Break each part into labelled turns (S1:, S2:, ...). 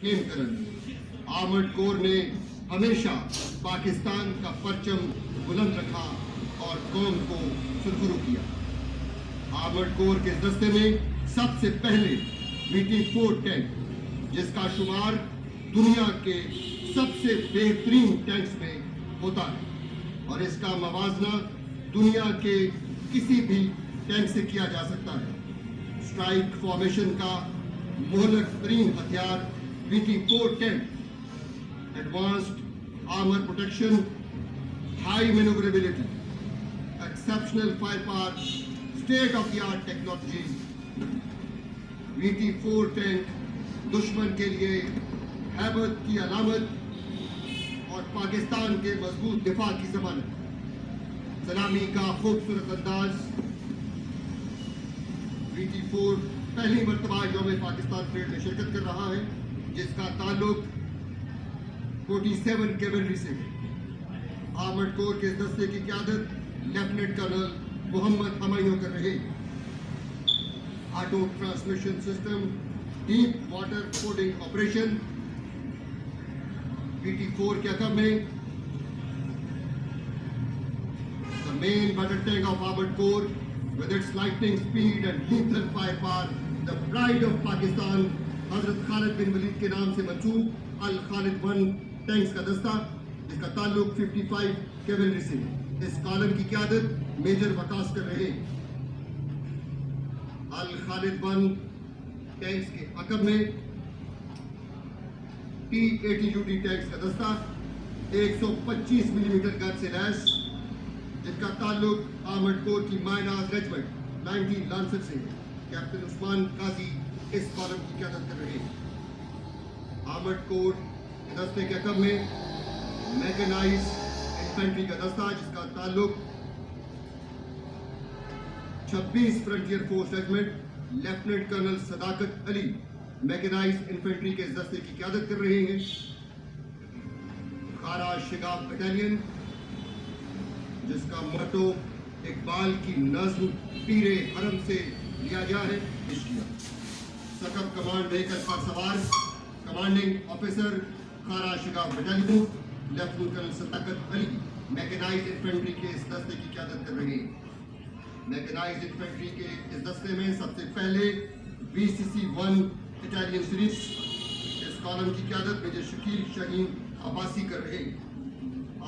S1: केम करन। Armoured corps ने हमेशा पाकिस्तान का परचम बुलंद रखा और कौम को सुरखरू किया। आर्मर्ड कोर के दस्ते में सबसे पहले VT4 टैंक, जिसका शुमार दुनिया के सबसे बेहतरीन टैंक्स में होता है और इसका मवाजना दुनिया के किसी भी टैंक से किया जा सकता है। स्ट्राइक फॉर्मेशन का मोहलक तरीन हथियार VT4 tank, advanced armour protection, high manoeuvrability, exceptional fire power, state of the art technology. VT4 tank दुश्मन के लिए हैबत की अलामत और पाकिस्तान के मजबूत दिफा की जमानत। सलामी का खूबसूरत अंदाज। VT4 पहली मर्तबा यौम पाकिस्तान परेड में शिरकत कर रहा है, जिसका ताल्लुक 47 कैवेलरी से है। आर्मर्ड कोर के दस्ते की क़यादत लेफ्टिनेंट कर्नल मोहम्मद हमायूं कर रहे। Auto transmission system, deep water coding operation. VT4 के अकब में the main battle tank of Armored Corps with its lightning speed and lethal firepower, the pride of Pakistan, हजरत खालिद बिन वलीद के नाम से मंसूब अल खालिद 1 टैंक्स का दस्ता, जिसका ताल्लुक 55 कैवेलरी से है। इस कॉलम की क़यादत मेजर वकास कर रहे। अल खालिद 1 टैंक्स के अकब में T-80UT टैंक्स का दस्ता 125 मिलीमीटर गन से लैस, जिनका ताल्लुक आर्मर्ड कोर की माइनाज रेजिमेंट 19 लांसर से है। कैप्टन उस्मान काजी इस कॉलम की क़यादत कर रहे हैं। आर्मर्ड कोर के दस्ते के अकब में मैकेनाइज इन्फेंट्री का दस्ता, जिसका ताल्लुक 26 frontier force regiment lieutenant colonel Sadaqat Ali mechanized infantry के इस दस्ते की क़यादत कर रहे हैं। खारा शिगाफ बटालियन, जिसका मोटो इकबाल की नज़्म पीरे हरम से लिया गया है, सकब कमांड व्हीकल पर सवार कमांडिंग ऑफिसर खारा शिगाफ battalion lieutenant colonel Sadaqat Ali mechanized infantry के इस दस्ते की क़यादत कर रहे हैं। मैकेनाइज इन्फेंट्री के इस दस्ते में सबसे पहले VCC 1 इटालियन सीरीज, इस कॉलम की क़यादत मेजर शकील शाहीन अब्बासी कर रहे।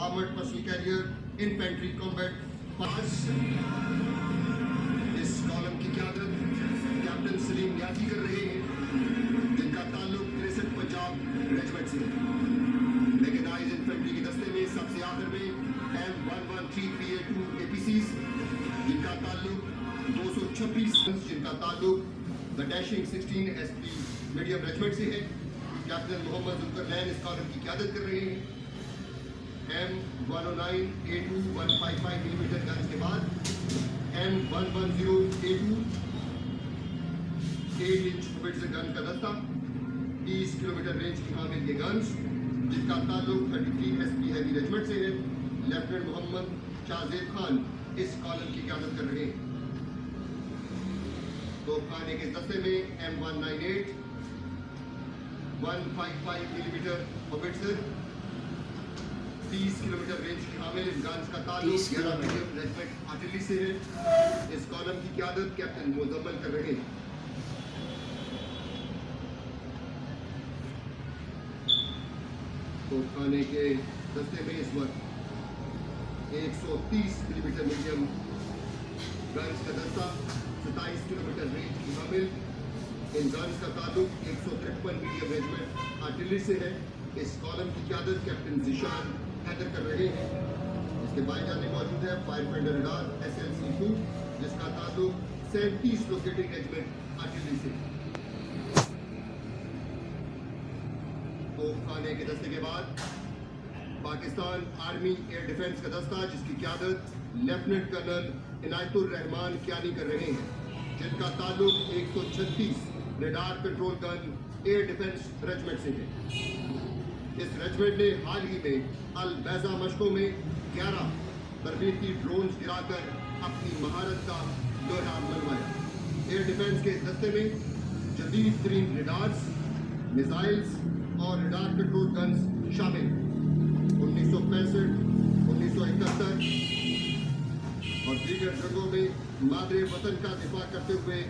S1: Armoured personnel carrier infantry combat 5, इस कॉलम की क़यादत कैप्टन सलीम नियाजी कर रहे हैं, जिनका ताल्लुक 63 पंजाब रेजिमेंट से है। मैकेनाइज इन्फेंट्री के दस्ते में सबसे आखिर में M113PA2 APCs, जिनका ताल्लुक 226, जिनका ताल्लुक the dashing 16 SP medium regiment से है। कैप्टन मोहम्मद जुल्करनैन इस कॉलम की क़यादत कर रहे हैं। M109A2 155 मिलीमीटर गन्स के बाद M110A2 8 इंच होविट्ज़र गन का दस्ता, 30 किलोमीटर रेंज की हामिल ये गन्स, जिसका ताल्लुक 33 SP हैवी रेजिमेंट से है। लेफ्टिनेंट मोहम्मद शाहजेब खान इस कॉलम की क़यादत कर रहे हैं। तोपखाने के दस्ते में M198 155 मिलीमीटर होविट्ज़र, 30 किलोमीटर रेंज की हामिल इन गन्स का ताल्लुक 11 मीडियम रेजिमेंट आर्टिलरी से है। इस कॉलम की क़यादत कैप्टन मुजम्मल कर रहे हैं। तोपखाने के दस्ते में इस वक्त 130 मिलीमीटर मीडियम गन्स का दस्ता, 27 किलोमीटर रेंज की हामिल इन गन्स का ताल्लुक 153 मीडियम रेजिमेंट आर्टिलरी से है। इस कॉलम की क़यादत कैप्टन जिशान हैदर कर रहे हैं। इसके बाएं जाने मौजूद है फायरफाइटर रडार SLC2, जिसका ताल्लुक 37 लोकेटिंग रेजिमेंट आर्टिलरी से। तोपखाने के दस्ते के बाद पाकिस्तान आर्मी एयर डिफेंस का दस्ता, जिसकी क़यादत लेफ्टिनेंट कर्नल इनायतुर रहमान कियानी कर रहे हैं, जिनका ताल्लुक 136 radar control gun air defence regiment से है। इस रेजिमेंट ने हाल ही में अल बैजा मशकों में 11 तरबीती ड्रोन्स गिराकर अपनी महारत का लोहा मनवाया। एयर डिफेंस के इस दस्ते में जदीद तरीन रेडार्स, मिसाइल्स, और रडार कंट्रोल गन्स शामिल। 1965, 1971 और दीगर जंगों में मादरे वतन का दिफा करते हुए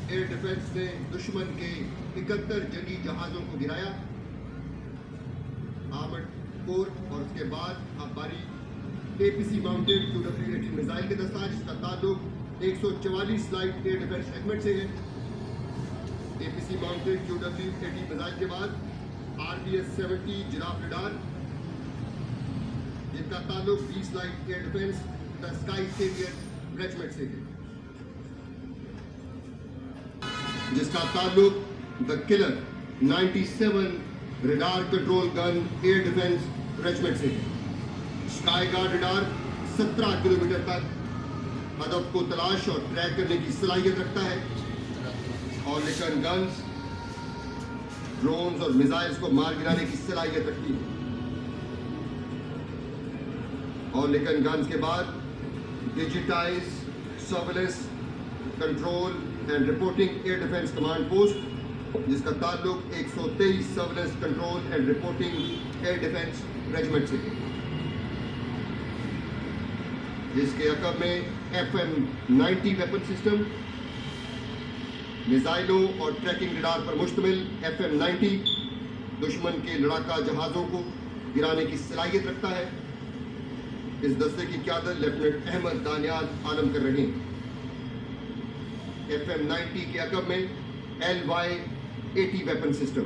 S1: एयर डिफेंस ने दुश्मन के 71 जंगी जहाजों को गिराया। आर्मर्ड कोर और उसके बाद अब बारी APC माउंटेड QW-80 मिसाइल के दस्ता, जिसका ताल्लुक 144 लाइट एयर डिफेंस सेगमेंट से है। APC माउंटेड QW-80 मिसाइल के बाद RBS-70 जिराफ रडार, जिनका ताल्लुक 20 light air defence the sky saviour regiment से है, जिसका ताल्लुक the killer 97 radar control gun air defence regiment से है। स्काई गार्ड रडार 17 किलोमीटर तक हदफ को तलाश और ट्रैक करने की सलाहियत रखता है और लेकिन गन्स, ड्रोन्स और मिसाइल्स को मार गिराने की सलाहियत रखती है। और लेकिन गन्स के बाद digitise surveillance control and reporting air defence command post, जिसका ताल्लुक 123 surveillance control and reporting air defence regiment से है, जिसके अकब में FM-90 वेपन सिस्टम, मिसाइलों और ट्रैकिंग रडार पर मुश्तमिल FM-90 दुश्मन के लड़ाका जहाजों को गिराने की सलाहियत रखता है। इस दस्ते की क़यादत लेफ्टिनेंट अहमद दानियाल आलम कर रहे हैं। FM-90 के अकब में LY-80 weapon system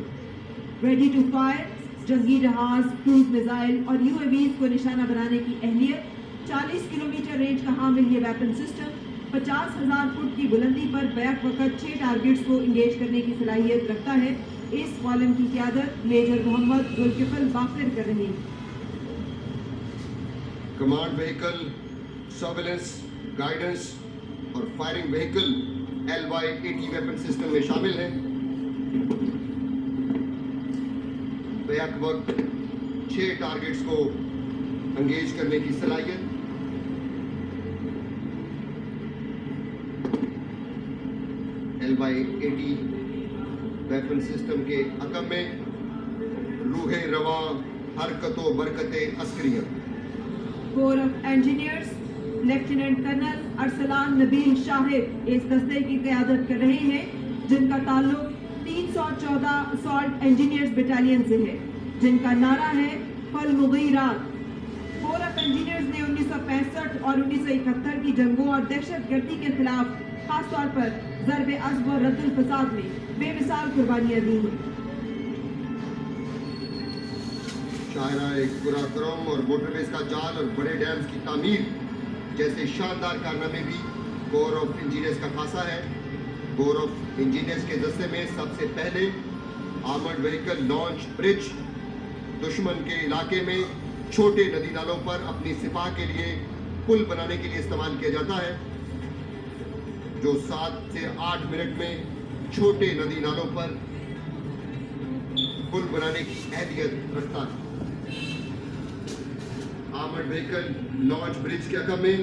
S2: ready to fire, जंगी जहाज, क्रूज मिसाइल और UAVs को निशाना बनाने की अहलियत। 40 किलोमीटर रेंज का हामिल ये वेपन सिस्टम 50,000 फुट की बुलंदी पर बैक वक्त 6 टारगेट्स को इंगेज करने की सलाहियत रखता है। इस कॉलम की क़यादत मेजर मोहम्मद जुल्किफल बाकिर कर रहे हैं।
S1: कमांड व्हीकल, सर्विलेंस, गाइडेंस और firing vehicle LY-80 weapon system में शामिल हैं। बैक वक्त 6 टारगेट्स को एंगेज करने की सलाहियत। LY-80 वेपन सिस्टम के अकब में रूहे रवा हरकतो बरकते अस्करिया।
S2: Corps of engineers lieutenant colonel Arsalan Nabeel Shahid इस दस्ते की क़यादत कर रहे हैं, जिनका ताल्लुक 314 असॉल्ट इंजीनियर्स बटालियन से है, जिनका नारा है फल मुगीरात। कोर ऑफ इंजीनियर्स ने 1965 और 1971 की जंगों और दहशतगर्दी के खिलाफ खास तौर पर ज़रबे अज़्ब और रद्दुल फसाद में बेमिसाल कुर्बानियां दी हैं।
S1: शाहराए कुराक्रम और मोटरवेज का जाल और बड़े डैम्स की तामीर जैसे शानदार कारनामे भी कोर ऑफ इंजीनियर्स का खासा है। कोर ऑफ इंजीनियर्स के दस्ते में सबसे पहले आर्मर्ड व्हीकल लॉन्च ब्रिज दुश्मन के इलाके में छोटे नदी नालों पर अपनी सिफा के लिए पुल बनाने के लिए इस्तेमाल किया जाता है, जो 7 से 8 मिनट में छोटे नदी नालों पर पुल बनाने की अहलियत रखता है। आर्मर्ड व्हीकल लॉन्च ब्रिज के अकब में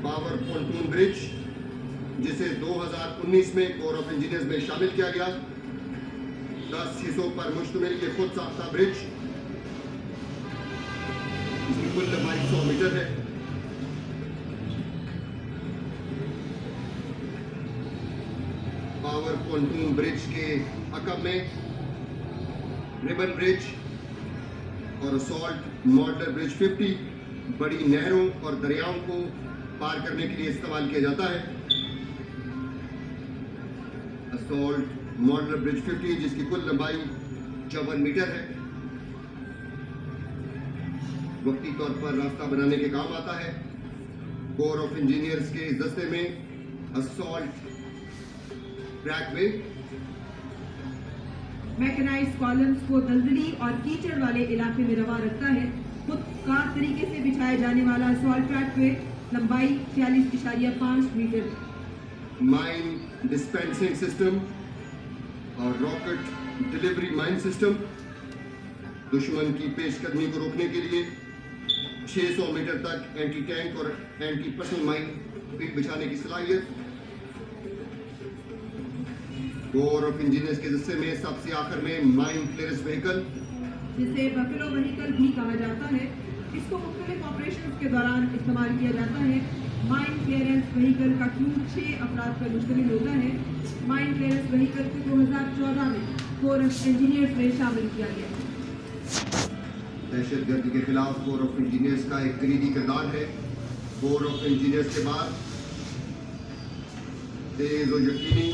S1: पावर पॉन्टून ब्रिज, जिसे 2019 में कोर ऑफ इंजीनियर्स में शामिल किया गया। 10 हिस्सों पर मुश्तमिल ये खुद साख्ता ब्रिज, इसकी कुल लंबाई 100 मीटर है। पावर पॉन्टून ब्रिज के अकब में रिबन ब्रिज और असॉल्ट मॉडलर ब्रिज 50 बड़ी नहरों और दरियाओं को पार करने के लिए इस्तेमाल किया जाता है। असॉल्ट मॉडलर ब्रिज 50 जिसकी कुल लंबाई 54 मीटर है, वक्ती तौर पर रास्ता बनाने के काम आता है। कोर ऑफ इंजीनियर्स के इस दस्ते में असॉल्ट ट्रैकवे
S2: मैकेनाइज्ड कॉलम्स को दलदली और कीचड़ वाले इलाके में रवा रखता है। खुदकार तरीके से बिछाए जाने वाला असॉल्ट ट्रैकवे लंबाई 46.5 मीटर।
S1: माइन डिस्पेंसिंग सिस्टम और रॉकेट डिलीवरी माइन सिस्टम दुश्मन की पेशकदमी को रोकने के लिए 600 मीटर तक एंटी टैंक और एंटी पर्सनल माइन बिछाने की सलाहियत। कोर ऑफ इंजीनियर्स के हिस्से में सबसे आखिर में माइन क्लियरेंस व्हीकल,
S2: जिसे बफेलो व्हीकल भी कहा जाता है। इसको मुख्तलिफ ऑपरेशंस के दौरान इस्तेमाल किया जाता है। माइन क्लियरेंस व्हीकल का क्रू 6 अफराद पर मुश्तमिल होता है। माइन क्लियरेंस व्हीकल को 2014 में कोर ऑफ इंजीनियर्स में शामिल किया गया।
S1: दहशतगर्दी के खिलाफ कोर ऑफ इंजीनियर्स का एक कलीदी किरदार है। कोर ऑफ इंजीनियर्स के बाद तेज और यकीनी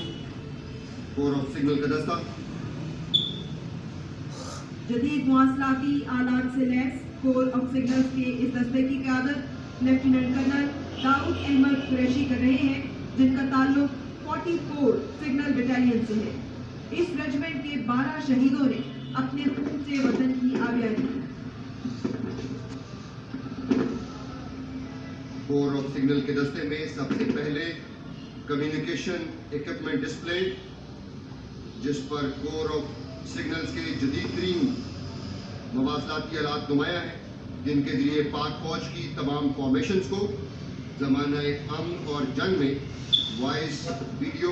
S1: कोर ऑफ सिग्नल का दस्ता,
S2: जदीद मुआसलाती आलात से लैस कोर ऑफ सिग्नल्स के इस दस्ते की क़यादत लेफ्टिनेंट कर्नल दाऊद अहमद कुरैशी कर रहे हैं, जिनका ताल्लुक 44 सिग्नल बटालियन से है। इस रेजिमेंट के 12 शहीदों ने अपने खून से वतन की आबियारी की।
S1: कोर ऑफ सिग्नल के दस्ते में सबसे पहले कम्युनिकेशन इक्विपमेंट डिस्प्ले, जिस पर कोर ऑफ सिग्नल्स के जदीद तरीन मवासलाती आलात नुमाया है, जिनके जरिए पाक फौज की तमाम फॉर्मेशंस को ज़माना अमन और जंग में वॉइस, वीडियो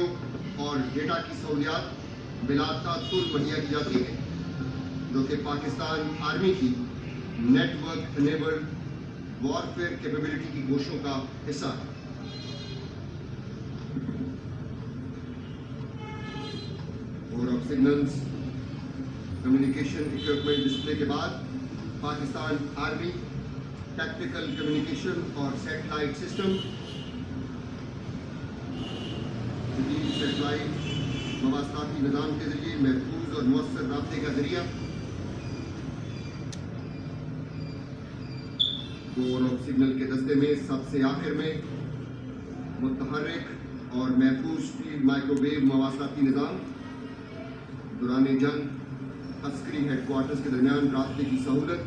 S1: और डेटा की सहूलियात बिला तात्तुल मुहैया की जाती है, जो कि पाकिस्तान आर्मी की नेटवर्क इनेबल्ड वॉरफेयर कैपेबिलिटी की कोशिशों का हिस्सा है। Core of signals communication equipment display के बाद पाकिस्तान आर्मी टैक्टिकल कम्युनिकेशन और सैटेलाइट सिस्टम, जदीद सैटेलाइट मवासलाती निज़ाम के जरिए महफूज और मुअस्सर राब्ते का जरिया। कोर ऑफ सिग्नल के दस्ते में सबसे आखिर में मुतहर्रिक और महफूज फील्ड माइक्रोवेव मवासलाती निज़ाम, दौरान जंग अस्करी हेडक्वार्टर्स के दरमियान रास्ते की सहूलत।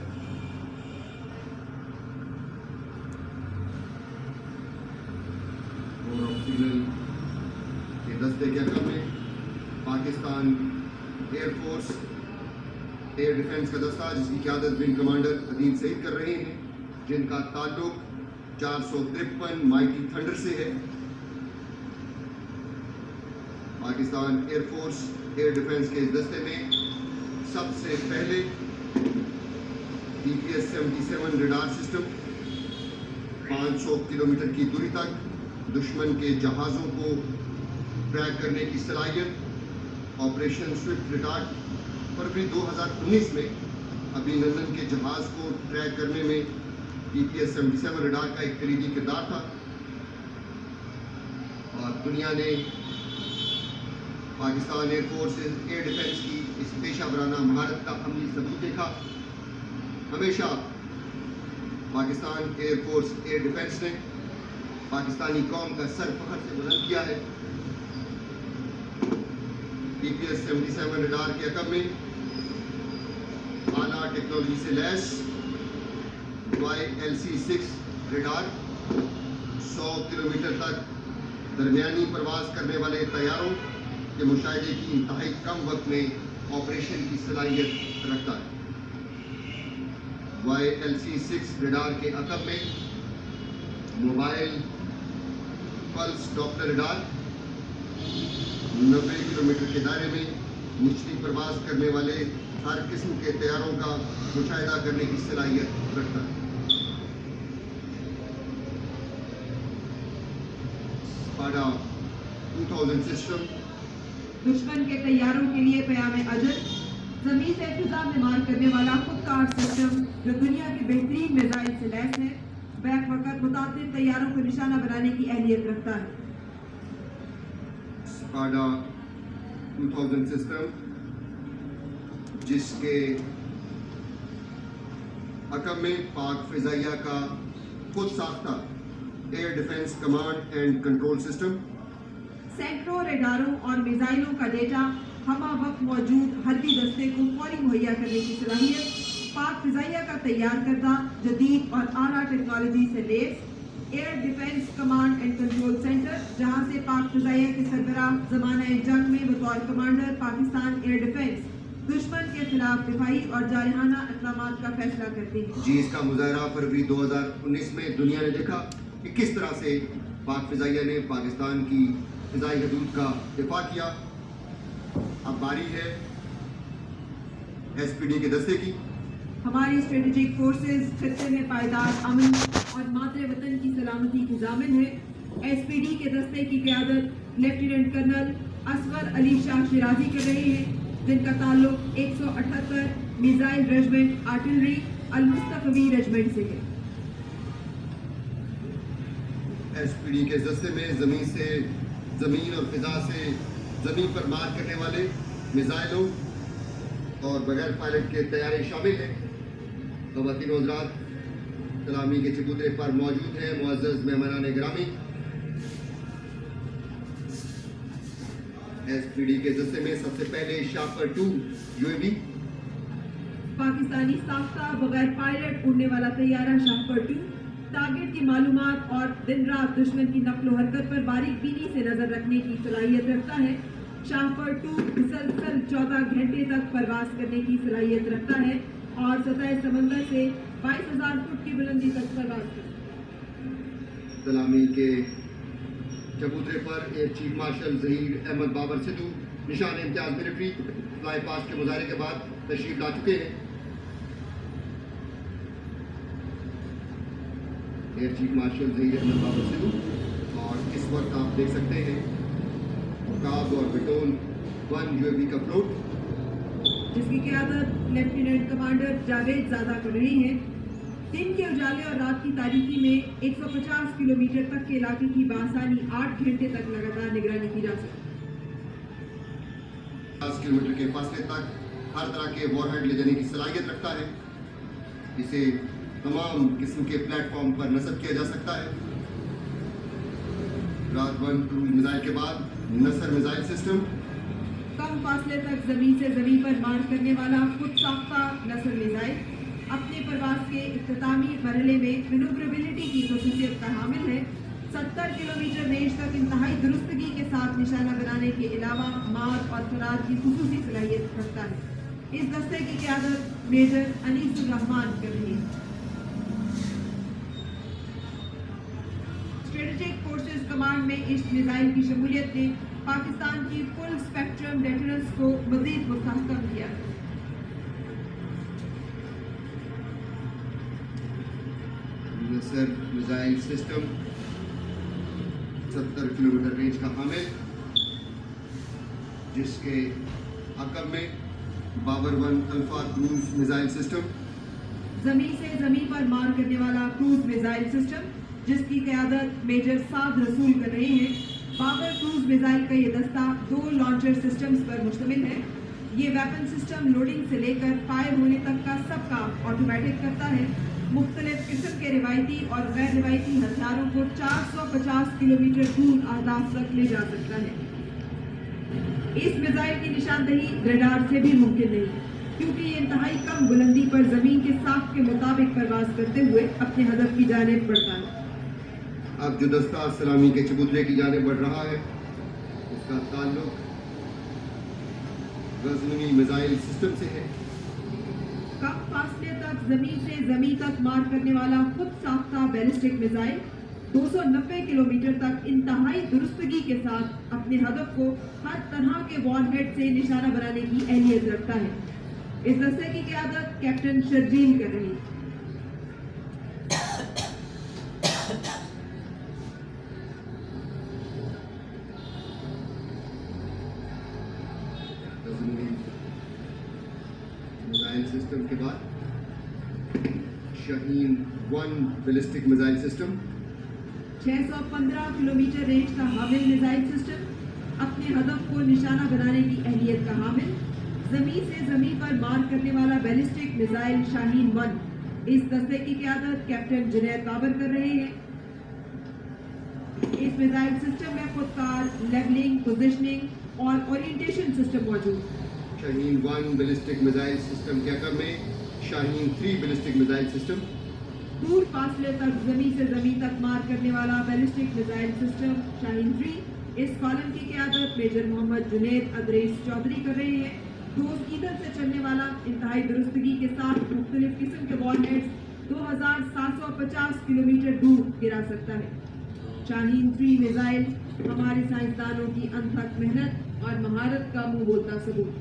S1: कोर ऑफ सिग्नल के दस्ते के अकम में पाकिस्तान एयरफोर्स एयर डिफेंस का दस्ता, जिसकी क़यादत विंग कमांडर अदील सईद कर रहे हैं, जिनका ताल्लुक 453 माइटी थंडर से है। पाकिस्तान एयरफोर्स एयर डिफेंस के इस दस्ते में सबसे पहले DPS-77 रडार सिस्टम 500 किलोमीटर की दूरी तक दुश्मन के जहाज़ों को ट्रैक करने की सलाहियत, ऑपरेशन स्विफ्ट रिटार्ड। फरवरी 2019 में अभिनंदन के जहाज़ को ट्रैक करने में DPS-77 रडार का एक कलीदी किरदार था, और दुनिया ने पाकिस्तान एयरफोर्स एयर डिफेंस की इस पेशा वराना महारत का अमली सबूत देखा। हमेशा पाकिस्तान एयरफोर्स एयर डिफेंस ने पाकिस्तानी कौम का सर फख्र से बुलंद किया है। DPS-77 रडार के अकब में आला टेक्नोलॉजी से लैस YLC-6 रडार 100 किलोमीटर तक दरमियानी परवाज करने वाले तैयारों के मुशाहिदे की इंतहाई कम वक्त में ऑपरेशन की सलाहियत रखता है। YLC-6 रडार के अकब में mobile pulse Doppler radar 90 kilometre के दायरे में निचली परवाज करने वाले हर किस्म के तैयारों का मुशाहिदा करने की सलाहियत रखता है। स्पाडा 2000 सिस्टम
S2: दुश्मन के तैयारों के लिए क़याम अजल, ज़मीन से फिज़ा में मार करने वाला खुदकार सिस्टम, जो दुनिया के बेहतरीन मिसाइल से लैस है, बैक वक़्त मुताबिक तैयारों को निशाना बनाने की अहलियत रखता है।
S1: स्पाडा 2000 सिस्टम, जिसके अकब में पाक फ़िज़ाइया का खुद साख्ता air defence command and control system,
S2: सैकड़ों रडारों और मिसाइलों का डेटा हमा वक्त मौजूद हर्बी दस्ते को फौरी मुहैया करने की सलाहियत, पाक फ़िज़ाइया का तैयार करदा जदीद और आला टेक्नोलॉजी से लैस air defence command and control centre, जहां से पाक फ़िज़ाइया के सरबराह ज़माना जंग में बतौर कमांडर पाकिस्तान एयर डिफेंस दुश्मन के खिलाफ दिफाई और जारहाना इक़दामात का फैसला करते हैं।
S1: जी, इसका मुज़ाहरा फरवरी 2019 में दुनिया ने देखा कि किस तरह से पाक फ़िज़ाइया ने पाकिस्तान की फ़िज़ाई हदूद का दिफा किया। अब बारी है एसपीडी के दस्ते की।
S2: हमारी स्ट्रेटेजिक फोर्सेस खत्ते में पायदार अमन और मातृ वतन की सलामती की जामिन है। एसपीडी के दस्ते की क़यादत लेफ्टिनेंट कर्नल असवर अली शाह शिराजी कर रहे हैं, जिनका ताल्लुक 178 मिसाइल रेजिमेंट आर्टिलरी अल मुस्तफवी रेजिमेंट से है।
S1: एसपीडी के दस्ते में जमीन और फिजा से जमीन पर मार करने वाले मिसाइलों और बगैर पायलट के तैयारे शामिल हैं। ख़वातीन व हज़रात, सलामी के चबूतरे पर मौजूद हैं मुअज़्ज़ज़ मेहमानान गिरामी। एसपीडी के दस्ते में सबसे पहले शापर 2 यूएवी,
S2: पाकिस्तानी साख्ता बगैर पायलट उड़ने वाला तैयारा शापर 2 टारगेट की मालूमात और दिन रात दुश्मन की नक्लो हरकत पर बारीक बीनी से नजर रखने की सलाहियत रखता है। शापर 2 मुसलसल 14 घंटे तक परवास करने की सलाहियत रखता है और सतह समंदर से 22,000 फुट की बुलंदी तक परवास करता है।
S1: सलामी के चबूतरे पर air chief marshal Zaheer Ahmed Babar Sidhu निशान इम्तियाज मिलिट्री फ्लाई पास्ट के मुजाहरे के बाद तशरीफ ला चुके हैं। Air chief marshal Zaheer Ahmed Babar Sidhu, और इस वक्त आप देख सकते हैं काब और बिटोल 1 यूएवी का फ्लोट,
S2: जिसकी क़यादत लेफ्टिनेंट कमांडर जावेद ज़ादा कर रहे हैं। दिन के उजाले और रात की तारीकी में 150 किलोमीटर तक के इलाके की बासानी 8 घंटे तक लगातार निगरानी की जा सकती है।
S1: 10 किलोमीटर के फासले तक हर तरह के वॉरहेड ले जाने की सलाहियत रखता है। इसे तमाम किस्म के प्लेटफॉर्म पर नस्ब किया जा सकता है। रात 1 क्रूज मिसाइल के बाद नसर मिसाइल सिस्टम,
S2: कम फासले तक जमीन से जमीन पर मार करने वाला खुद साख्ता नसर मिसाइल अपने प्रवास के इख्तितामी मरहले में मैनूवरेबिलिटी की खसूसियत का हामिल है। 70 किलोमीटर रेंज तक इंतहाई दुरुस्तगी के साथ निशाना बनाने के अलावा मार और फरार की खुसूसी सलाहियत रखता है। इस दस्ते की क़यादत मेजर अनीसुर रहमान कर रही है। स्ट्रेटेजिक फोर्सेस कमांड में इस मिसाइल की शमूलियत ने पाकिस्तान की फुल स्पेक्ट्रम डेटरेंस को मज़ीद मुस्तहकम किया।
S1: Nasr missile system 70 kilometre range का हामिल, जिसके अकब में Babur 1 alpha cruise missile system,
S2: जमीन से जमीन पर मार करने वाला क्रूज मिसाइल सिस्टम, जिसकी क़यादत मेजर साद रसूल कर रहे हैं। बाबर क्रूज मिसाइल का ये दस्ता 2 लॉन्चर सिस्टम्स पर मुश्तमिल है। ये वेपन सिस्टम लोडिंग से लेकर फायर होने तक का सब काम ऑटोमेटिक करता है। मुख्तलिफ किस्म के रिवायती और गैर रिवायती हथियारों को 450 किलोमीटर दूर अहदाफ तक ले जा सकता है। इस मिसाइल की निशानदही रडार से भी मुमकिन नहीं, क्योंकि ये इंतहाई कम बुलंदी पर जमीन के साख के मुताबिक परवास करते हुए अपने हदफ की जानिब बढ़ता है।
S1: अब जो दस्ता सलामी के चबूतरे की जानिब बढ़ रहा है, उसका ताल्लुक गज़नवी मिसाइल सिस्टम से है।
S2: कम फासले तक जमीन से जमीन तक मार करने वाला खुद साख्ता बैलिस्टिक मिसाइल 290 किलोमीटर तक इंतहाई दुरुस्तगी के साथ अपने हदफ को हर तरह के वॉरहेड से निशाना बनाने की अहलियत रखता है। इस दस्ते की क़यादत कैप्टन शर्जील कर रही है।
S1: मिसाइल सिस्टम के बाद Shaheen 1 ballistic missile system,
S2: 615 kilometre range का हामिल मिसाइल सिस्टम, अपने हदफ को निशाना बनाने की अहलियत का हामिल, जमीन से जमीन पर मार करने वाला बैलिस्टिक मिसाइल शाहीन 1। इस दस्ते की क़यादत कैप्टन जुनैद बाबर कर रहे हैं। इस मिसाइल सिस्टम में खुदकार लेवलिंग, पोजिशनिंग और ओरिएंटेशन सिस्टम मौजूद।
S1: शाहीन 1 बैलिस्टिक मिसाइल सिस्टम के अकब में शाहीन 3 बैलिस्टिक मिसाइल सिस्टम,
S2: दूर फासले तक जमीन से जमीन तक मार करने वाला बैलिस्टिक मिसाइल सिस्टम शाहीन 3। इस कॉलम की क़यादत मेजर मोहम्मद जुनैद अदरेस चौधरी कर रहे हैं। रोज ईंधन से चलने वाला इंतहाई दुरुस्तगी के साथ मुख्तलिफ किस्म के वॉरहेड्स 2750 किलोमीटर दूर गिरा सकता है। शाहीन 3 मिसाइल हमारे साइंसदानों की अनथक मेहनत और महारत का मुंह बोलता सबूत।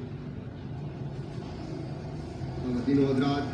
S1: खातिन और हज़रात,